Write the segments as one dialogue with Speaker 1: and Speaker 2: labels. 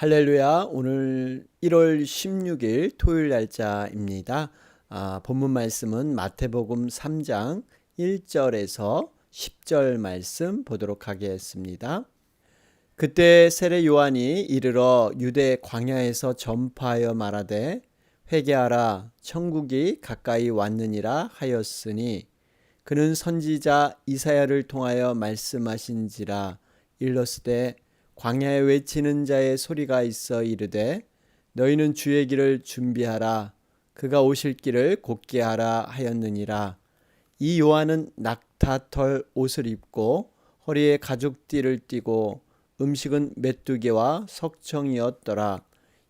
Speaker 1: 할렐루야. 오늘 1월 16일 토요일 날짜입니다. 본문 말씀은 마태복음 3장 1절에서 10절 말씀 보도록 하겠습니다. 그때 세례 요한이 이르러 유대 광야에서 전파하여 말하되 회개하라 천국이 가까이 왔느니라 하였으니 그는 선지자 이사야를 통하여 말씀하신지라. 일렀으되 광야에 외치는 자의 소리가 있어 이르되 너희는 주의 길을 준비하라 그가 오실 길을 곧게 하라 하였느니라. 이 요한은 낙타털 옷을 입고 허리에 가죽띠를 띠고 음식은 메뚜기와 석청이었더라.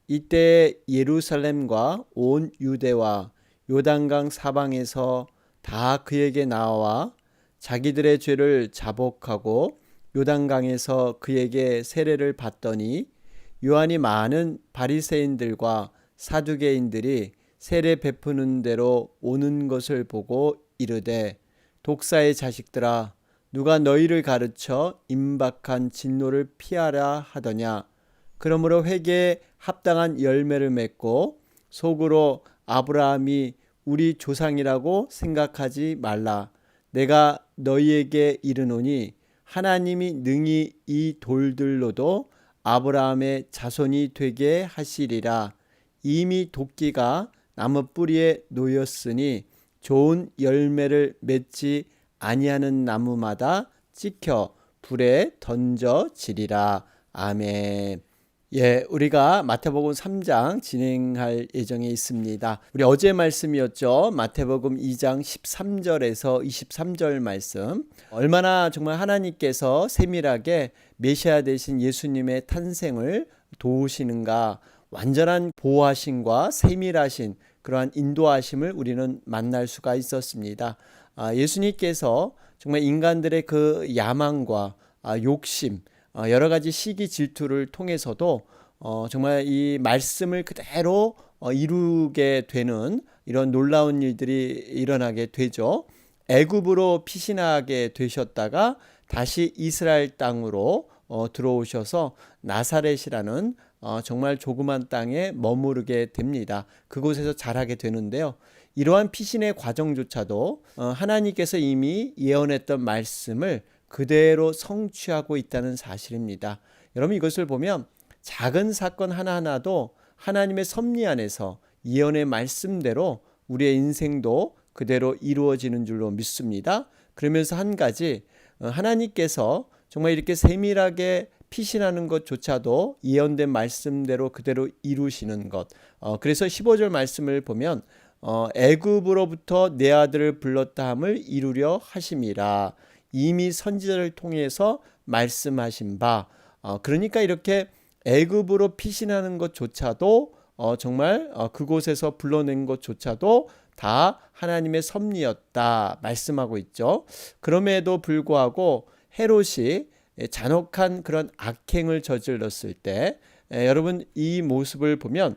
Speaker 1: 이때 예루살렘과 온 유대와 요단강 사방에서 다 그에게 나와 자기들의 죄를 자복하고 요단강에서 그에게 세례를 받더니 요한이 많은 바리새인들과 사두개인들이 세례 베푸는 대로 오는 것을 보고 이르되 독사의 자식들아 누가 너희를 가르쳐 임박한 진노를 피하라 하더냐. 그러므로 회개에 합당한 열매를 맺고 속으로 아브라함이 우리 조상이라고 생각하지 말라. 내가 너희에게 이르노니 하나님이 능히 이 돌들로도 아브라함의 자손이 되게 하시리라. 이미 도끼가 나무 뿌리에 놓였으니 좋은 열매를 맺지 아니하는 나무마다 찍혀 불에 던져지리라. 아멘. 우리가 마태복음 3장 진행할 예정에 있습니다. 우리 어제 말씀이었죠. 마태복음 2장 13절에서 23절 말씀. 얼마나 정말 하나님께서 세밀하게 메시아 되신 예수님의 탄생을 도우시는가. 완전한 보호하심과 세밀하신 그러한 인도하심을 우리는 만날 수가 있었습니다. 예수님께서 정말 인간들의 그 야망과 욕심, 여러 가지 시기 질투를 통해서도 정말 이 말씀을 그대로 이루게 되는 이런 놀라운 일들이 일어나게 되죠. 애굽으로 피신하게 되셨다가 다시 이스라엘 땅으로 들어오셔서 나사렛이라는 정말 조그만 땅에 머무르게 됩니다. 그곳에서 자라게 되는데요. 이러한 피신의 과정조차도 하나님께서 이미 예언했던 말씀을 그대로 성취하고 있다는 사실입니다. 여러분 이것을 보면 작은 사건 하나하나도 하나님의 섭리 안에서 예언의 말씀대로 우리의 인생도 그대로 이루어지는 줄로 믿습니다. 그러면서 한 가지 하나님께서 정말 이렇게 세밀하게 피신하는 것조차도 예언된 말씀대로 그대로 이루시는 것. 그래서 15절 말씀을 보면 애굽으로부터 내 아들을 불렀다 함을 이루려 하심이라. 이미 선지자를 통해서 말씀하신 바. 그러니까 이렇게 애굽으로 피신하는 것조차도 정말 그곳에서 불러낸 것조차도 다 하나님의 섭리였다 말씀하고 있죠. 그럼에도 불구하고 헤롯이 잔혹한 그런 악행을 저질렀을 때 여러분 이 모습을 보면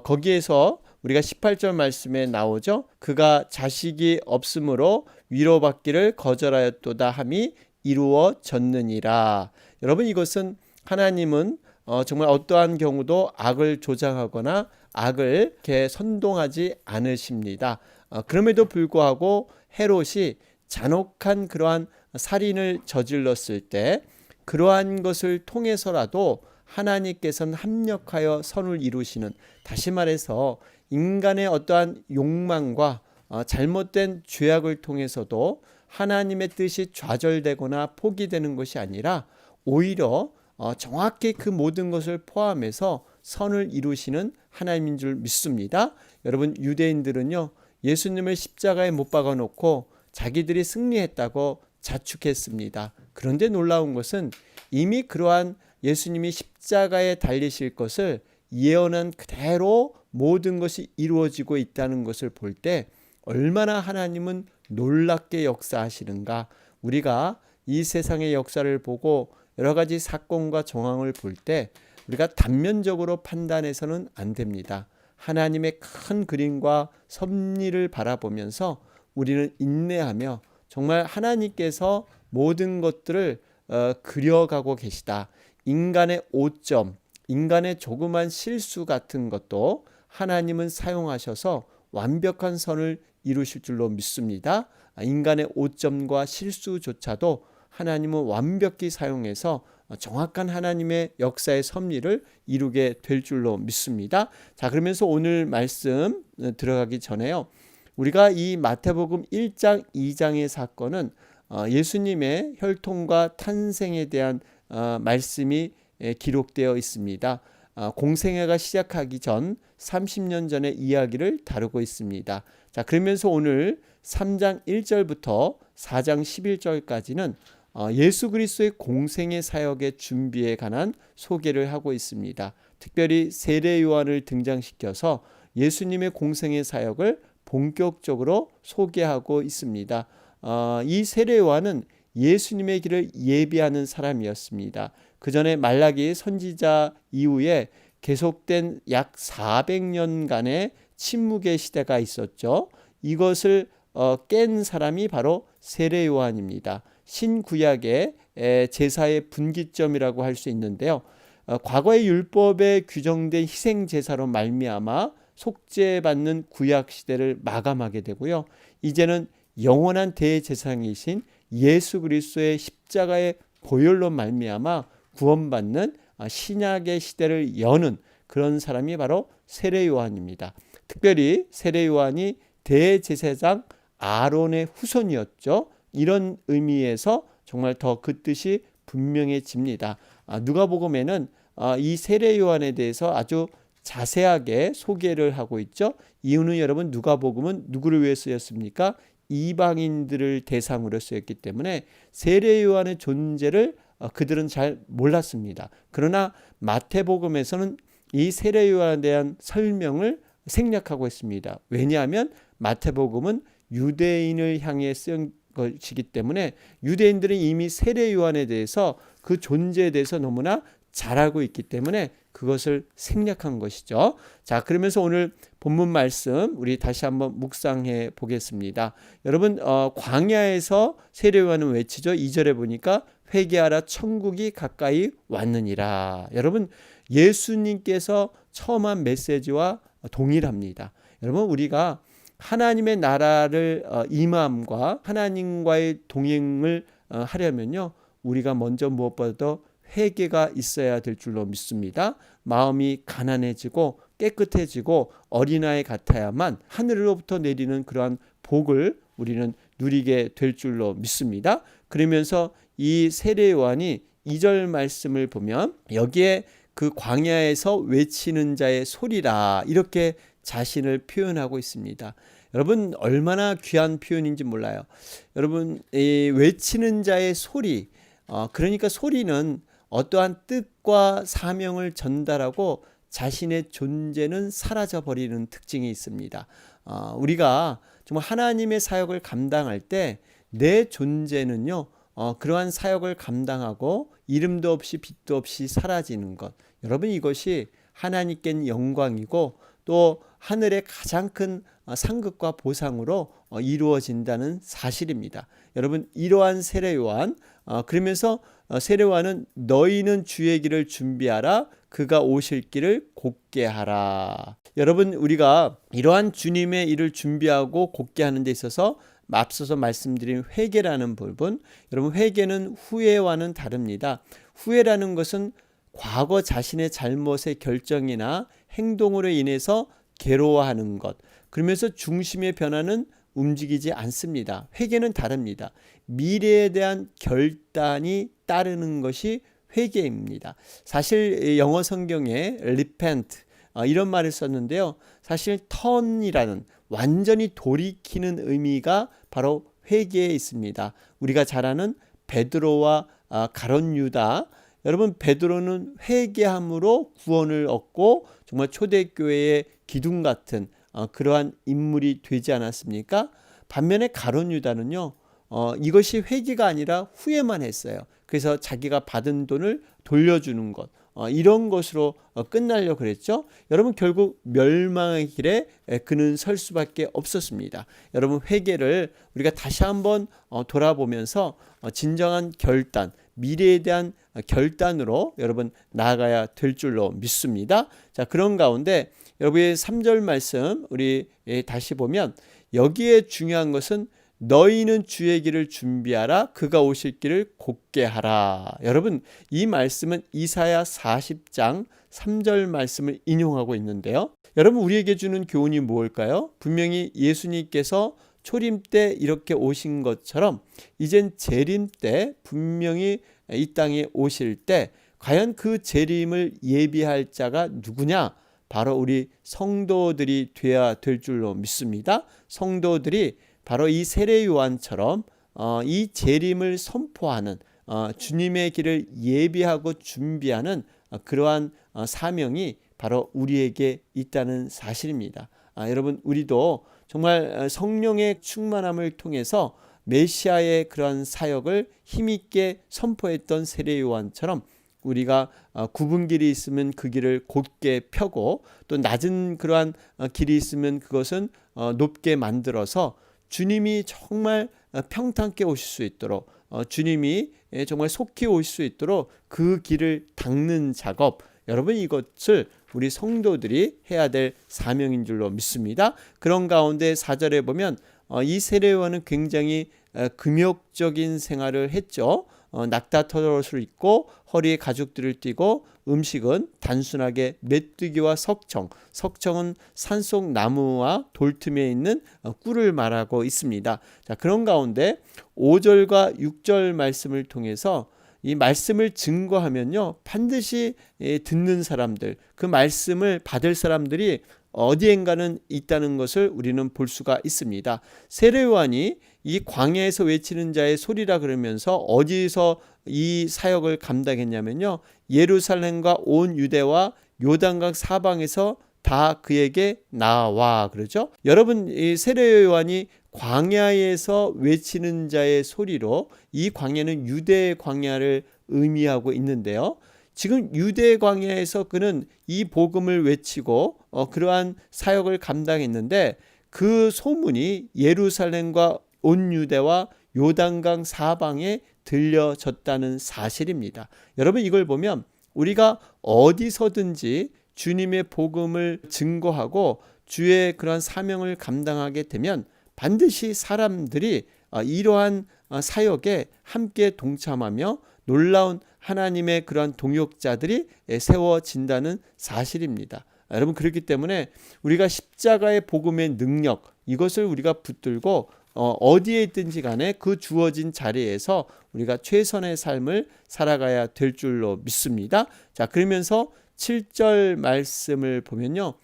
Speaker 1: 거기에서 우리가 18절 말씀에 나오죠. 그가 자식이 없으므로 위로받기를 거절하였도다 함이 이루어졌느니라. 여러분 이것은 하나님은 정말 어떠한 경우도 악을 조장하거나 악을 이렇게 선동하지 않으십니다. 그럼에도 불구하고 헤롯이 잔혹한 그러한 살인을 저질렀을 때 그러한 것을 통해서라도 하나님께서는 합력하여 선을 이루시는, 다시 말해서 인간의 어떠한 욕망과 잘못된 죄악을 통해서도 하나님의 뜻이 좌절되거나 포기되는 것이 아니라 오히려 정확히 그 모든 것을 포함해서 선을 이루시는 하나님인 줄 믿습니다. 여러분 유대인들은요 예수님을 십자가에 못 박아 놓고 자기들이 승리했다고 자축했습니다. 그런데 놀라운 것은 이미 그러한 예수님이 십자가에 달리실 것을 예언한 그대로 모든 것이 이루어지고 있다는 것을 볼 때 얼마나 하나님은 놀랍게 역사하시는가. 우리가 이 세상의 역사를 보고 여러 가지 사건과 정황을 볼 때 우리가 단면적으로 판단해서는 안 됩니다. 하나님의 큰 그림과 섭리를 바라보면서 우리는 인내하며 정말 하나님께서 모든 것들을 그려가고 계시다. 인간의 오점, 인간의 조그만 실수 같은 것도 하나님은 사용하셔서 완벽한 선을 이루실 줄로 믿습니다. 인간의 오점과 실수조차도 하나님은 완벽히 사용해서 정확한 하나님의 역사의 섭리를 이루게 될 줄로 믿습니다. 자, 그러면서 오늘 말씀 들어가기 전에요. 우리가 이 마태복음 1장, 2장의 사건은 예수님의 혈통과 탄생에 대한 말씀이 기록되어 있습니다. 공생애가 시작하기 전 30년 전의 이야기를 다루고 있습니다. 자, 그러면서 오늘 3장 1절부터 4장 11절까지는 예수 그리스도의 공생애 사역의 준비에 관한 소개를 하고 있습니다. 특별히 세례 요한을 등장시켜서 예수님의 공생애 사역을 본격적으로 소개하고 있습니다. 이 세례 요한은 예수님의 길을 예비하는 사람이었습니다. 그 전에 말라기 선지자 이후에 계속된 약 400년간의 침묵의 시대가 있었죠. 이것을 깬 사람이 바로 세례 요한입니다. 신구약의 제사의 분기점이라고 할 수 있는데요. 과거의 율법에 규정된 희생 제사로 말미암아 속죄받는 구약 시대를 마감하게 되고요. 이제는 영원한 대제사장이신 예수 그리스도의 십자가의 보혈로 말미암아 구원받는 신약의 시대를 여는 그런 사람이 바로 세례 요한입니다. 특별히 세례 요한이 대제사장 아론의 후손이었죠. 이런 의미에서 정말 더 그 뜻이 분명해집니다. 누가복음에는 이 세례 요한에 대해서 아주 자세하게 소개를 하고 있죠. 이유는 여러분 누가복음은 누구를 위해 쓰였습니까? 이방인들을 대상으로 쓰였기 때문에 세례 요한의 존재를 그들은 잘 몰랐습니다. 그러나 마태복음에서는 이 세례 요한에 대한 설명을 생략하고 있습니다. 왜냐하면 마태복음은 유대인을 향해 쓰인 것이기 때문에 유대인들은 이미 세례 요한에 대해서 그 존재에 대해서 너무나 잘 알고 있기 때문에 그것을 생략한 것이죠. 자, 그러면서 오늘 본문 말씀 우리 다시 한번 묵상해 보겠습니다. 여러분 광야에서 세례 요한은 외치죠. 2절에 보니까 회개하라 천국이 가까이 왔느니라. 여러분 예수님께서 처음 한 메시지와 동일합니다. 여러분 우리가 하나님의 나라를 임함과 하나님과의 동행을 하려면요. 우리가 먼저 무엇보다도 회개가 있어야 될 줄로 믿습니다. 마음이 가난해지고 깨끗해지고 어린아이 같아야만 하늘로부터 내리는 그러한 복을 우리는 누리게 될 줄로 믿습니다. 그러면서 이 세례 요한이 2절 말씀을 보면 여기에 그 광야에서 외치는 자의 소리라 이렇게 자신을 표현하고 있습니다. 여러분 얼마나 귀한 표현인지 몰라요. 여러분 이 외치는 자의 소리 그러니까 소리는 어떠한 뜻과 사명을 전달하고 자신의 존재는 사라져버리는 특징이 있습니다. 우리가 정말 하나님의 사역을 감당할 때 내 존재는요 그러한 사역을 감당하고 이름도 없이 빛도 없이 사라지는 것. 여러분 이것이 하나님께는 영광이고 또 하늘의 가장 큰 상급과 보상으로 이루어진다는 사실입니다. 여러분 이러한 세례 요한 그러면서 세례 요한은 너희는 주의 길을 준비하라 그가 오실 길을 곧게 하라. 여러분 우리가 이러한 주님의 일을 준비하고 곧게 하는 데 있어서 앞서서 말씀드린 회개라는 부분, 여러분 회개는 후회와는 다릅니다. 후회라는 것은 과거 자신의 잘못의 결정이나 행동으로 인해서 괴로워하는 것, 그러면서 중심의 변화는 움직이지 않습니다. 회개는 다릅니다. 미래에 대한 결단이 따르는 것이 회개입니다. 사실 영어 성경에 repent 이런 말을 썼는데요. 사실 turn이라는 완전히 돌이키는 의미가 바로 회개에 있습니다. 우리가 잘 아는 베드로와 가룟 유다, 여러분 베드로는 회개함으로 구원을 얻고 정말 초대교회의 기둥 같은 그러한 인물이 되지 않았습니까? 반면에 가룟 유다는요 이것이 회개가 아니라 후회만 했어요. 그래서 자기가 받은 돈을 돌려주는 것, 이런 것으로 끝나려고 그랬죠. 여러분 결국 멸망의 길에 그는 설 수밖에 없었습니다. 여러분 회개를 우리가 다시 한번 돌아보면서 진정한 결단, 미래에 대한 결단으로 여러분 나아가야 될 줄로 믿습니다. 자, 그런 가운데 여러분의 3절 말씀 우리 다시 보면 여기에 중요한 것은 너희는 주의 길을 준비하라 그가 오실 길을 곧게 하라. 여러분 이 말씀은 이사야 40장 3절 말씀을 인용하고 있는데요. 여러분 우리에게 주는 교훈이 무엇일까요? 분명히 예수님께서 초림 때 이렇게 오신 것처럼 이젠 재림 때 분명히 이 땅에 오실 때 과연 그 재림을 예비할 자가 누구냐? 바로 우리 성도들이 되어야 될 줄로 믿습니다. 성도들이 바로 이 세례 요한처럼 이 재림을 선포하는 주님의 길을 예비하고 준비하는 그러한 사명이 바로 우리에게 있다는 사실입니다. 여러분 우리도 정말 성령의 충만함을 통해서 메시아의 그러한 사역을 힘있게 선포했던 세례 요한처럼 우리가 굽은 길이 있으면 그 길을 곧게 펴고 또 낮은 그러한 길이 있으면 그것은 높게 만들어서 주님이 정말 평탄케 오실 수 있도록 주님이 정말 속히 오실 수 있도록 그 길을 닦는 작업, 여러분 이것을 우리 성도들이 해야 될 사명인 줄로 믿습니다. 그런 가운데 4절에 보면 이 세례 요한은 굉장히 금욕적인 생활을 했죠. 낙타털옷을 입고 허리에 가죽들을 띠고 음식은 단순하게 메뚜기와 석청은 산속 나무와 돌틈에 있는 꿀을 말하고 있습니다. 자, 그런 가운데 5절과 6절 말씀을 통해서 이 말씀을 증거하면요 반드시 듣는 사람들, 그 말씀을 받을 사람들이 어디엔가는 있다는 것을 우리는 볼 수가 있습니다. 세례 요한이 이 광야에서 외치는 자의 소리라 그러면서 어디서 이 사역을 감당했냐면요 예루살렘과 온 유대와 요단강 사방에서 다 그에게 나와 그러죠. 여러분 이 세례 요한이 광야에서 외치는 자의 소리로 이 광야는 유대의 광야를 의미하고 있는데요. 지금 유대 광야에서 그는 이 복음을 외치고 그러한 사역을 감당했는데 그 소문이 예루살렘과 온 유대와 요단강 사방에 들려졌다는 사실입니다. 여러분 이걸 보면 우리가 어디서든지 주님의 복음을 증거하고 주의 그러한 사명을 감당하게 되면 반드시 사람들이 이러한 사역에 함께 동참하며 놀라운 하나님의 그러한 동역자들이 세워진다는 사실입니다. 여러분 그렇기 때문에 우리가 십자가의 복음의 능력 이것을 우리가 붙들고 어디에 있든지 간에 그 주어진 자리에서 우리가 최선의 삶을 살아가야 될 줄로 믿습니다. 자, 그러면서 7절 말씀을 보면요.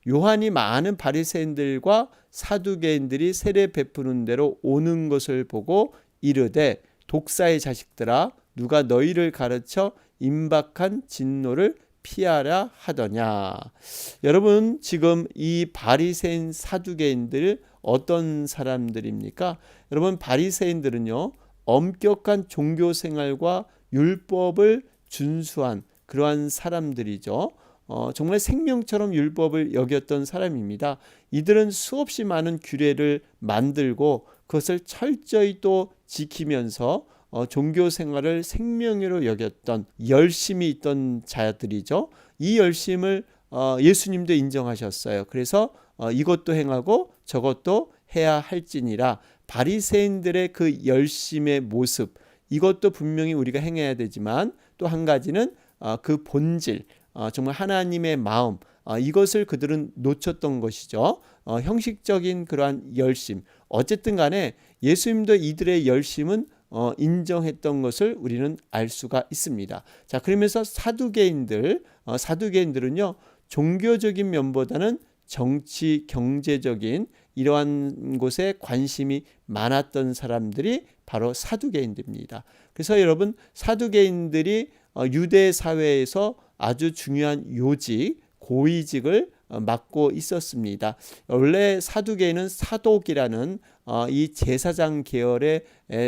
Speaker 1: 요한이 많은 바리새인들과 사두개인들이 세례 베푸는 대로 오는 것을 보고 이르되 독사의 자식들아 누가 너희를 가르쳐 임박한 진노를 피하라 하더냐. 여러분 지금 이 바리새인 사두개인들 어떤 사람들입니까? 여러분 바리새인들은요 엄격한 종교 생활과 율법을 준수한 그러한 사람들이죠. 정말 생명처럼 율법을 여겼던 사람입니다. 이들은 수없이 많은 규례를 만들고 그것을 철저히 또 지키면서 종교 생활을 생명으로 여겼던 열심이 있던 자들이죠. 이 열심을 예수님도 인정하셨어요. 그래서 이것도 행하고 저것도 해야 할지니라. 바리새인들의 그 열심의 모습 이것도 분명히 우리가 행해야 되지만 또 한 가지는 그 본질 정말 하나님의 마음 이것을 그들은 놓쳤던 것이죠. 형식적인 그러한 열심 어쨌든 간에 예수님도 이들의 열심은 인정했던 것을 우리는 알 수가 있습니다. 자, 그러면서 사두개인들은요 종교적인 면보다는 정치 경제적인 이러한 곳에 관심이 많았던 사람들이 바로 사두개인들입니다. 그래서 여러분 사두개인들이 유대 사회에서 아주 중요한 요직 고위직을 맡고 있었습니다. 원래 사두개인은 사독이라는 이 제사장 계열의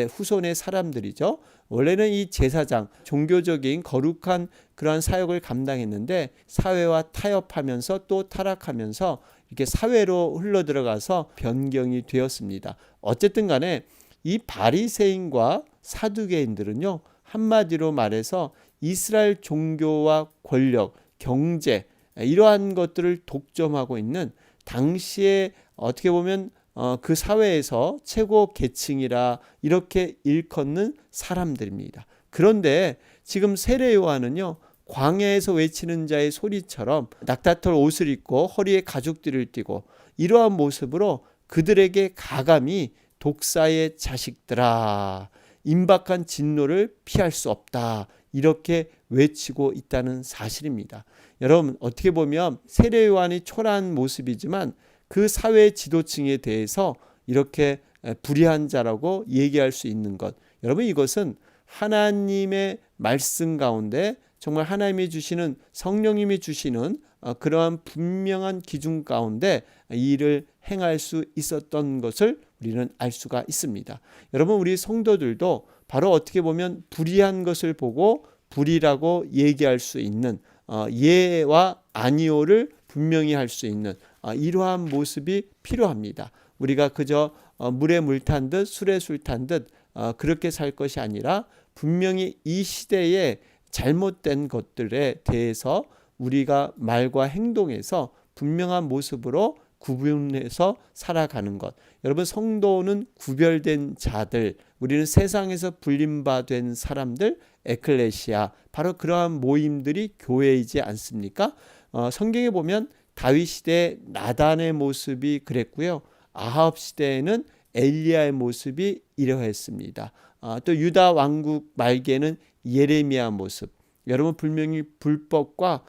Speaker 1: 후손의 사람들이죠. 원래는 이 제사장, 종교적인 거룩한 그러한 사역을 감당했는데 사회와 타협하면서 또 타락하면서 이렇게 사회로 흘러들어가서 변경이 되었습니다. 어쨌든 간에 이 바리새인과 사두개인들은요, 한마디로 말해서 이스라엘 종교와 권력, 경제 이러한 것들을 독점하고 있는 당시에 어떻게 보면 그 사회에서 최고 계층이라 이렇게 일컫는 사람들입니다. 그런데 지금 세례 요한은요, 광야에서 외치는 자의 소리처럼 낙타털 옷을 입고 허리에 가죽띠를 띠고 이러한 모습으로 그들에게 가감히 독사의 자식들아, 임박한 진노를 피할 수 없다, 이렇게 외치고 있다는 사실입니다. 여러분, 어떻게 보면 세례 요한이 초라한 모습이지만 그 사회 지도층에 대해서 이렇게 불의한 자라고 얘기할 수 있는 것, 여러분, 이것은 하나님의 말씀 가운데 정말 하나님이 주시는, 성령님이 주시는 그러한 분명한 기준 가운데 이 일을 행할 수 있었던 것을 우리는 알 수가 있습니다. 여러분, 우리 성도들도 바로 어떻게 보면 불의한 것을 보고 불의라고 얘기할 수 있는, 예와 아니오를 분명히 할 수 있는 이러한 모습이 필요합니다. 우리가 그저 물에 물 탄 듯 술에 술 탄 듯 그렇게 살 것이 아니라 분명히 이 시대에 잘못된 것들에 대해서 우리가 말과 행동에서 분명한 모습으로 구분해서 살아가는 것. 여러분, 성도는 구별된 자들, 우리는 세상에서 불림받은 사람들, 에클레시아, 바로 그러한 모임들이 교회이지 않습니까? 성경에 보면 다윗 시대 나단의 모습이 그랬고요, 아합 시대에는 엘리야의 모습이 이러했습니다. 또 유다 왕국 말기에는 예레미야 모습, 여러분, 분명히 불법과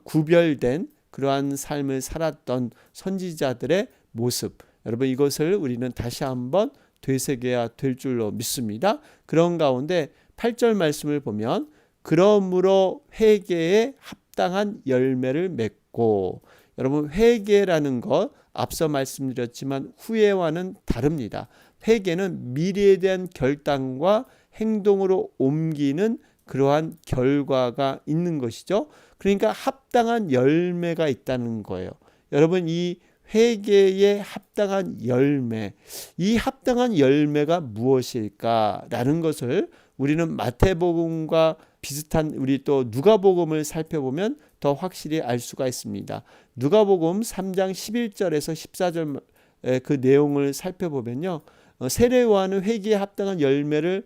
Speaker 1: 구별된 그러한 삶을 살았던 선지자들의 모습, 여러분, 이것을 우리는 다시 한번 되새겨야 될 줄로 믿습니다. 그런 가운데 8절 말씀을 보면 그러므로 회개에 합당한 열매를 맺고, 여러분, 회개라는 것 앞서 말씀드렸지만 후회와는 다릅니다. 회개는 미래에 대한 결단과 행동으로 옮기는 그러한 결과가 있는 것이죠. 그러니까 합당한 열매가 있다는 거예요. 여러분, 이 회개에 합당한 열매, 이 합당한 열매가 무엇일까라는 것을 우리는 마태복음과 비슷한 우리 또 누가복음을 살펴보면 더 확실히 알 수가 있습니다. 누가복음 3장 11절에서 14절 그 내용을 살펴보면요, 세례 요한은 회개에 합당한 열매를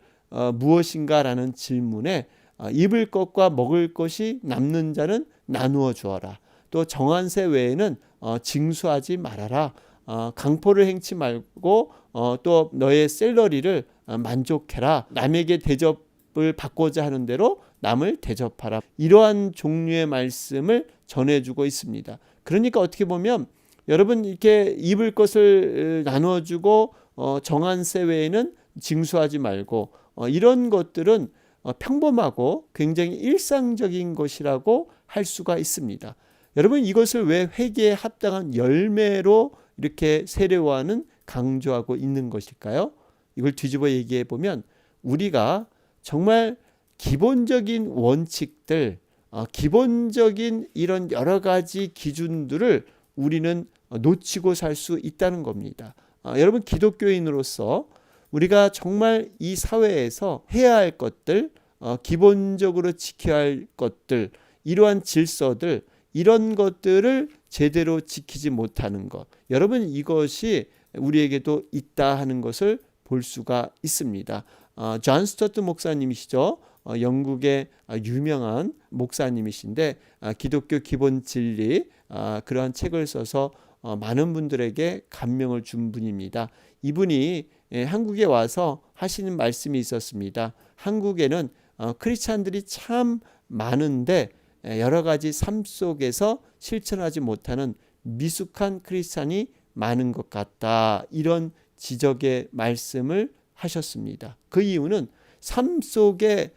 Speaker 1: 무엇인가라는 질문에 입을 것과 먹을 것이 남는 자는 나누어 주어라, 또 정한세 외에는 징수하지 말아라, 강포를 행치 말고 또 너의 샐러리를 만족해라, 남에게 대접을 받고자 하는 대로 남을 대접하라, 이러한 종류의 말씀을 전해주고 있습니다. 그러니까 어떻게 보면 여러분, 이렇게 입을 것을 나누어주고 정한세 외에는 징수하지 말고 이런 것들은 평범하고 굉장히 일상적인 것이라고 할 수가 있습니다. 여러분, 이것을 왜 회개에 합당한 열매로 이렇게 세례 요한은 강조하고 있는 것일까요? 이걸 뒤집어 얘기해 보면 우리가 정말 기본적인 원칙들, 기본적인 이런 여러 가지 기준들을 우리는 놓치고 살 수 있다는 겁니다. 여러분, 기독교인으로서 우리가 정말 이 사회에서 해야 할 것들, 기본적으로 지켜야 할 것들, 이러한 질서들, 이런 것들을 제대로 지키지 못하는 것, 여러분, 이것이 우리에게도 있다 하는 것을 볼 수가 있습니다. 존 스토트 목사님이시죠. 영국의 유명한 목사님이신데 기독교 기본 진리 그러한 책을 써서 많은 분들에게 감명을 준 분입니다. 이분이 한국에 와서 하시는 말씀이 있었습니다. 한국에는 크리스찬들이 참 많은데 여러 가지 삶 속에서 실천하지 못하는 미숙한 크리스찬이 많은 것 같다, 이런 지적의 말씀을 하셨습니다. 그 이유는 삶 속에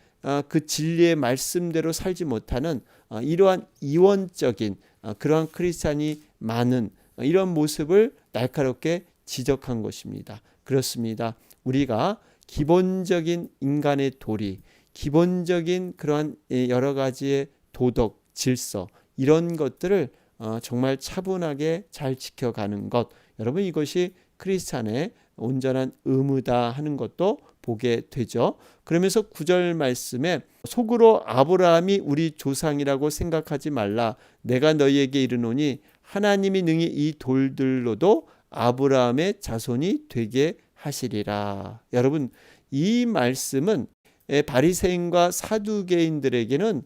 Speaker 1: 그 진리의 말씀대로 살지 못하는 이러한 이원적인 그러한 크리스찬이 많은 이런 모습을 날카롭게 지적한 것입니다. 그렇습니다. 우리가 기본적인 인간의 도리, 기본적인 그러한 여러 가지의 도덕, 질서 이런 것들을 정말 차분하게 잘 지켜가는 것, 여러분 이것이 크리스찬의 온전한 의무다 하는 것도 보게 되죠. 그러면서 9절 말씀에 속으로 아브라함이 우리 조상이라고 생각하지 말라. 내가 너희에게 이르노니 하나님이 능히 이 돌들로도 아브라함의 자손이 되게 하시리라. 여러분 이 말씀은 바리새인과 사두개인들에게는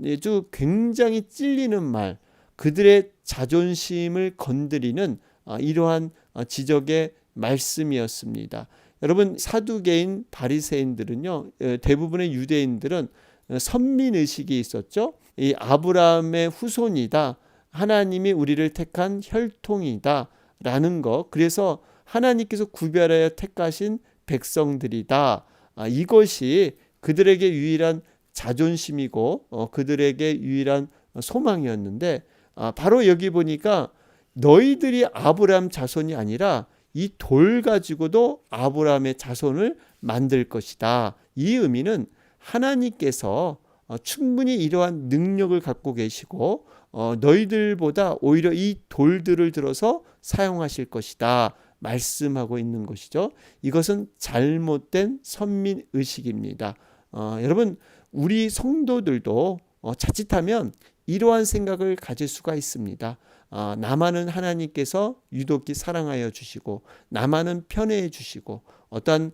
Speaker 1: 아주 굉장히 찔리는 말, 그들의 자존심을 건드리는 이러한 지적의 말씀이었습니다. 여러분 사두개인 바리새인들은요, 대부분의 유대인들은 선민의식이 있었죠. 이 아브라함의 후손이다, 하나님이 우리를 택한 혈통이다 라는 것, 그래서 하나님께서 구별하여 택하신 백성들이다, 이것이 그들에게 유일한 자존심이고 그들에게 유일한 소망이었는데, 바로 여기 보니까 너희들이 아브라함 자손이 아니라 이 돌 가지고도 아브라함의 자손을 만들 것이다. 이 의미는 하나님께서 충분히 이러한 능력을 갖고 계시고 너희들보다 오히려 이 돌들을 들어서 사용하실 것이다 말씀하고 있는 것이죠. 이것은 잘못된 선민의식입니다. 여러분 우리 성도들도 자칫하면 이러한 생각을 가질 수가 있습니다. 나만은 하나님께서 유독히 사랑하여 주시고 나만은 편애해 주시고 어떤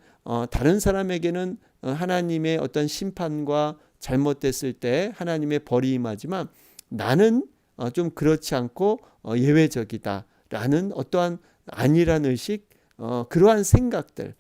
Speaker 1: 다른 사람에게는 하나님의 어떤 심판과 잘못됐을 때 하나님의 벌이 임하지만 나는 좀 그렇지 않고 예외적이다 라는 어떠한 안일한 의식, 그러한 생각들,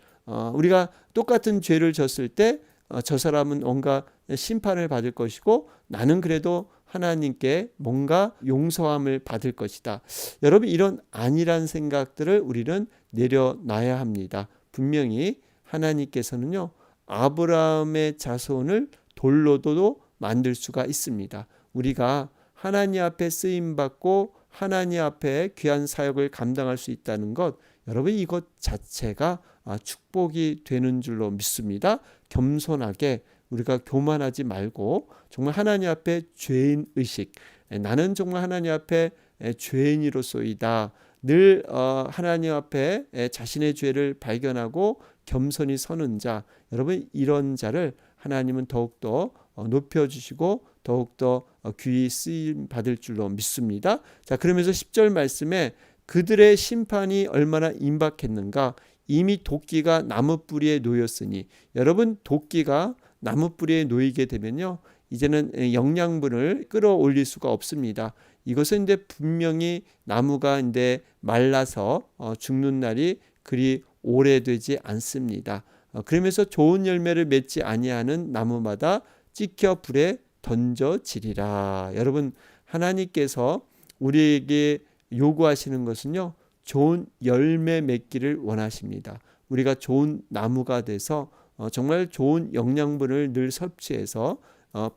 Speaker 1: 우리가 똑같은 죄를 졌을 때 저 사람은 뭔가 심판을 받을 것이고 나는 그래도 하나님께 뭔가 용서함을 받을 것이다. 여러분 이런 안일한 생각들을 우리는 내려놔야 합니다. 분명히 하나님께서는요 아브라함의 자손을 돌로도 만들 수가 있습니다. 우리가 하나님 앞에 쓰임받고 하나님 앞에 귀한 사역을 감당할 수 있다는 것, 여러분 이것 자체가 축복이 되는 줄로 믿습니다. 겸손하게 우리가 교만하지 말고 정말 하나님 앞에 죄인 의식, 나는 정말 하나님 앞에 죄인이로소이다, 늘 하나님 앞에 자신의 죄를 발견하고 겸손히 서는 자, 여러분 이런 자를 하나님은 더욱더 높여주시고 더욱더 귀히 쓰임 받을 줄로 믿습니다. 자, 그러면서 10절 말씀에 그들의 심판이 얼마나 임박했는가, 이미 도끼가 나무 뿌리에 놓였으니, 여러분 도끼가 나무 뿌리에 놓이게 되면요 이제는 영양분을 끌어올릴 수가 없습니다. 이것은 이제 분명히 나무가 이제 말라서 죽는 날이 그리 오래되지 않습니다. 그러면서 좋은 열매를 맺지 아니하는 나무마다 찍혀 불에 던져지리라. 여러분 하나님께서 우리에게 요구하시는 것은요 좋은 열매 맺기를 원하십니다. 우리가 좋은 나무가 돼서 정말 좋은 영양분을 늘 섭취해서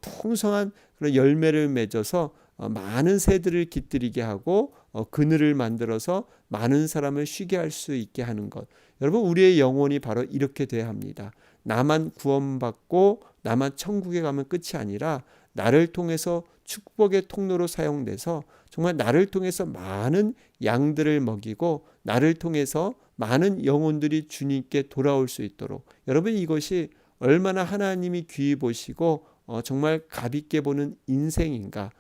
Speaker 1: 풍성한 그런 열매를 맺어서 많은 새들을 깃들이게 하고 그늘을 만들어서 많은 사람을 쉬게 할 수 있게 하는 것. 여러분 우리의 영혼이 바로 이렇게 돼야 합니다. 나만 구원받고 나만 천국에 가면 끝이 아니라 나를 통해서 축복의 통로로 사용돼서 정말 나를 통해서 많은 양들을 먹이고 나를 통해서 많은 영혼들이 주님께 돌아올 수 있도록, 여러분 이것이 얼마나 하나님이 귀히 보시고 정말 값있게 보는 인생인가.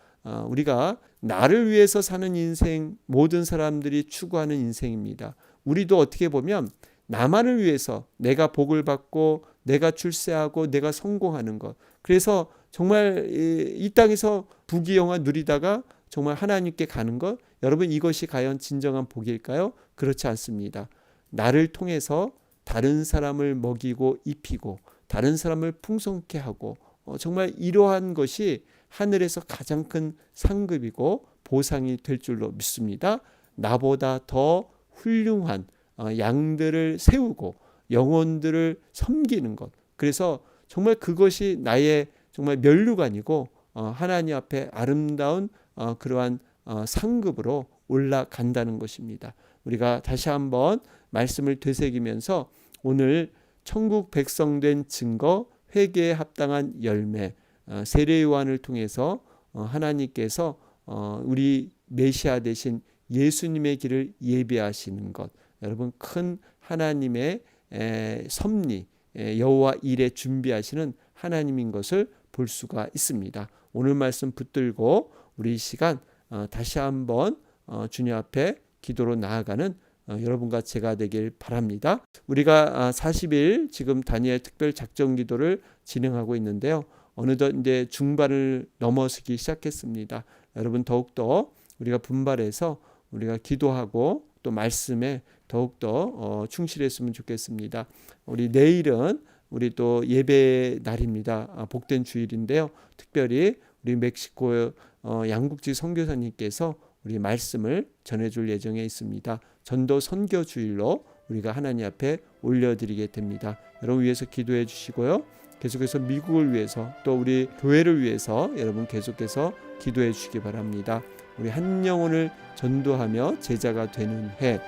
Speaker 1: 우리가 나를 위해서 사는 인생, 모든 사람들이 추구하는 인생입니다. 우리도 어떻게 보면 나만을 위해서 내가 복을 받고 내가 출세하고 내가 성공하는 것, 그래서 정말 이 땅에서 부귀영화 누리다가 정말 하나님께 가는 것, 여러분 이것이 과연 진정한 복일까요? 그렇지 않습니다. 나를 통해서 다른 사람을 먹이고 입히고 다른 사람을 풍성케 하고 정말 이러한 것이 하늘에서 가장 큰 상급이고 보상이 될 줄로 믿습니다. 나보다 더 훌륭한 양들을 세우고 영혼들을 섬기는 것, 그래서 정말 그것이 나의 정말 면류관이고 하나님 앞에 아름다운 그러한 상급으로 올라간다는 것입니다. 우리가 다시 한번 말씀을 되새기면서 오늘 천국 백성된 증거, 회개에 합당한 열매, 세례 요한을 통해서 하나님께서 우리 메시아 되신 예수님의 길을 예비하시는 것, 여러분 큰 하나님의 섭리, 여호와 일에 준비하시는 하나님인 것을 볼 수가 있습니다. 오늘 말씀 붙들고 우리 이 시간 다시 한번 주님 앞에 기도로 나아가는 여러분과 제가 되길 바랍니다. 우리가 40일 지금 다니엘 특별 작전 기도를 진행하고 있는데요. 어느덧 이제 중반을 넘어서기 시작했습니다. 여러분 더욱더 우리가 분발해서 우리가 기도하고 또 말씀에 더욱더 충실했으면 좋겠습니다. 우리 내일은 우리 또 예배 날입니다. 복된 주일인데요. 특별히 우리 멕시코 양국지 선교사님께서 우리 말씀을 전해줄 예정에 있습니다. 전도 선교 주일로 우리가 하나님 앞에 올려드리게 됩니다. 여러분 위해서 기도해 주시고요. 계속해서 미국을 위해서 또 우리 교회를 위해서 여러분 계속해서 기도해 주시기 바랍니다. 우리 한 영혼을 전도하며 제자가 되는 해,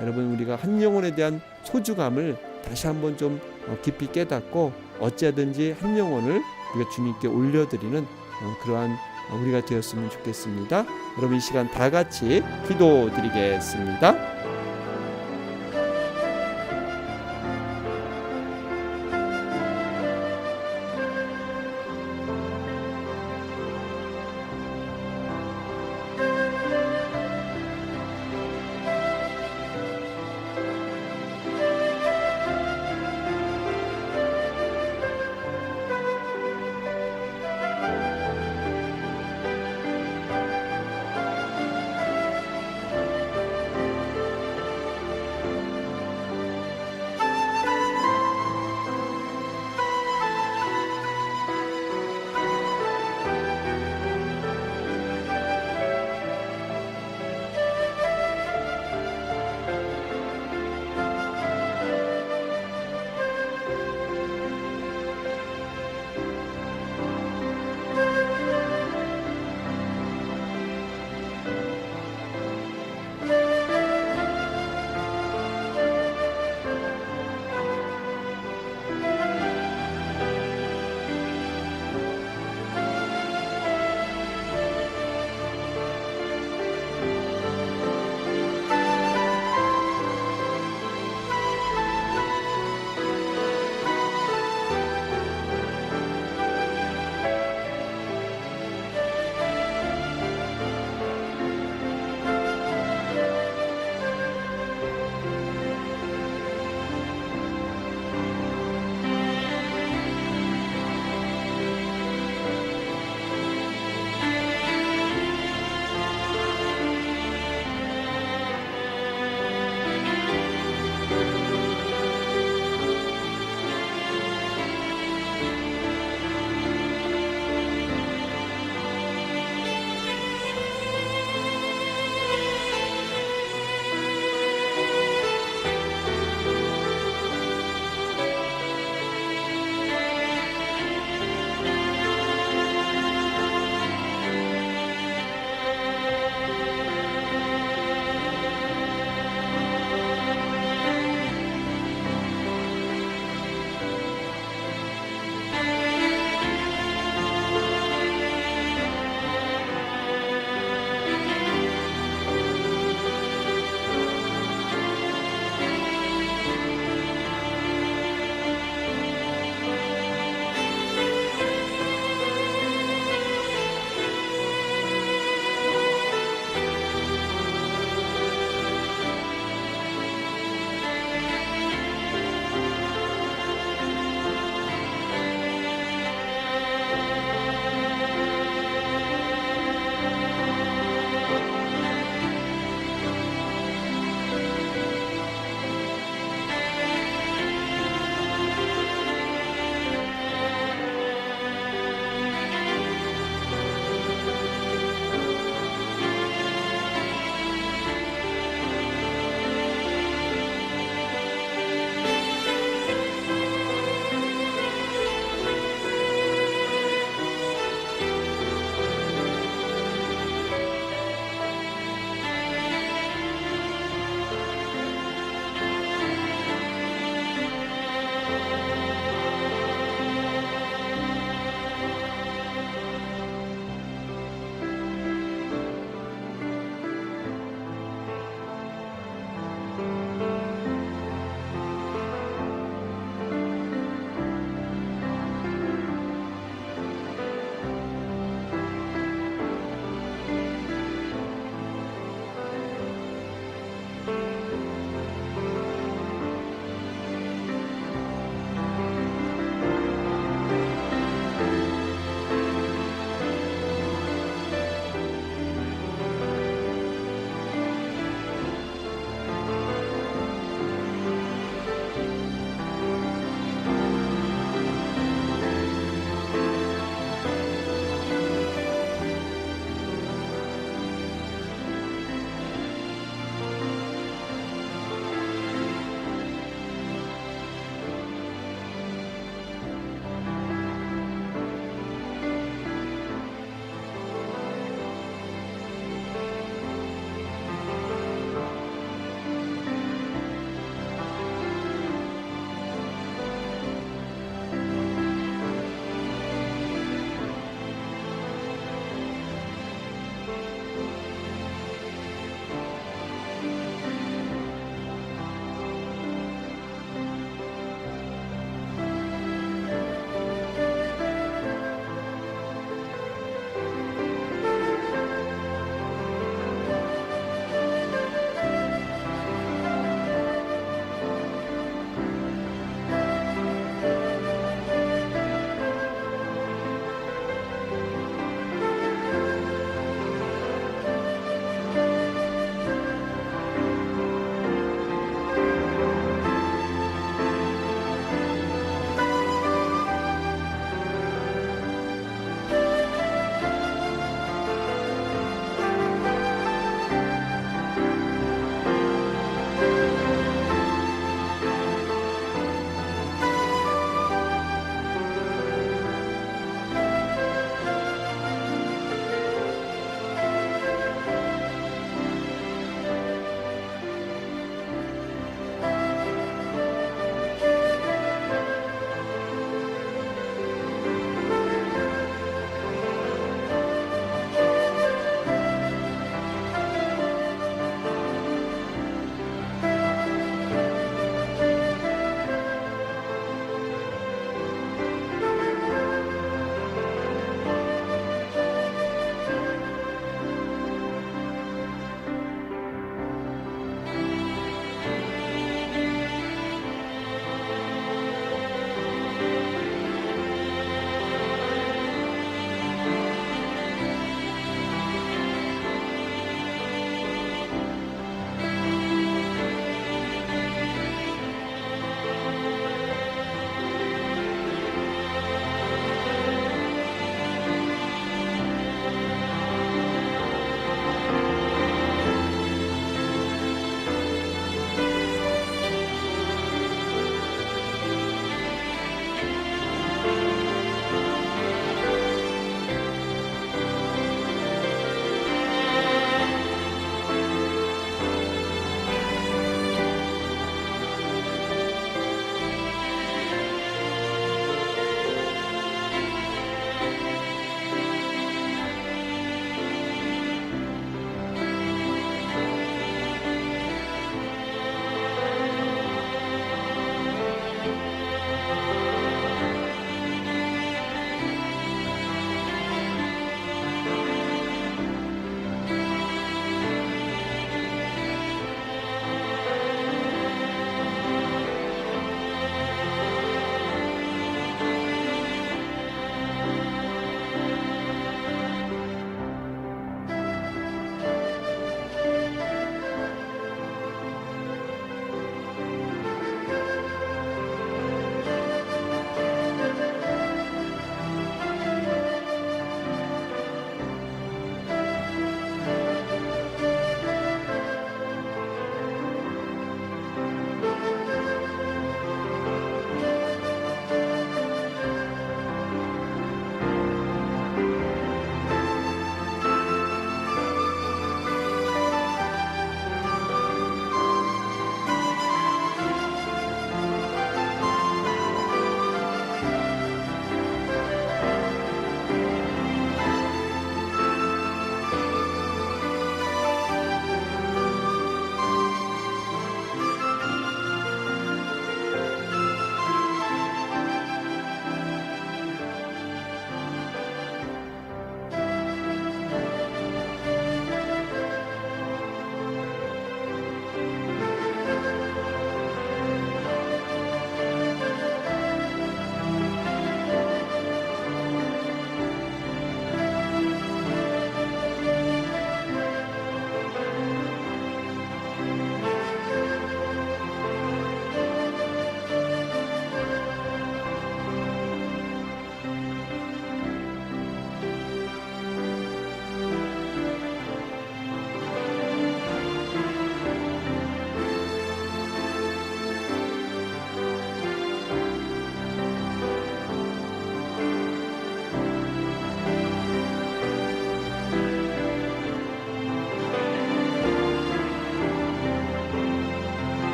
Speaker 1: 여러분 우리가 한 영혼에 대한 소중함을 다시 한번 좀 깊이 깨닫고 어찌하든지 한 영혼을 우리가 주님께 올려드리는 그러한 우리가 되었으면 좋겠습니다. 여러분 이 시간 다 같이 기도드리겠습니다.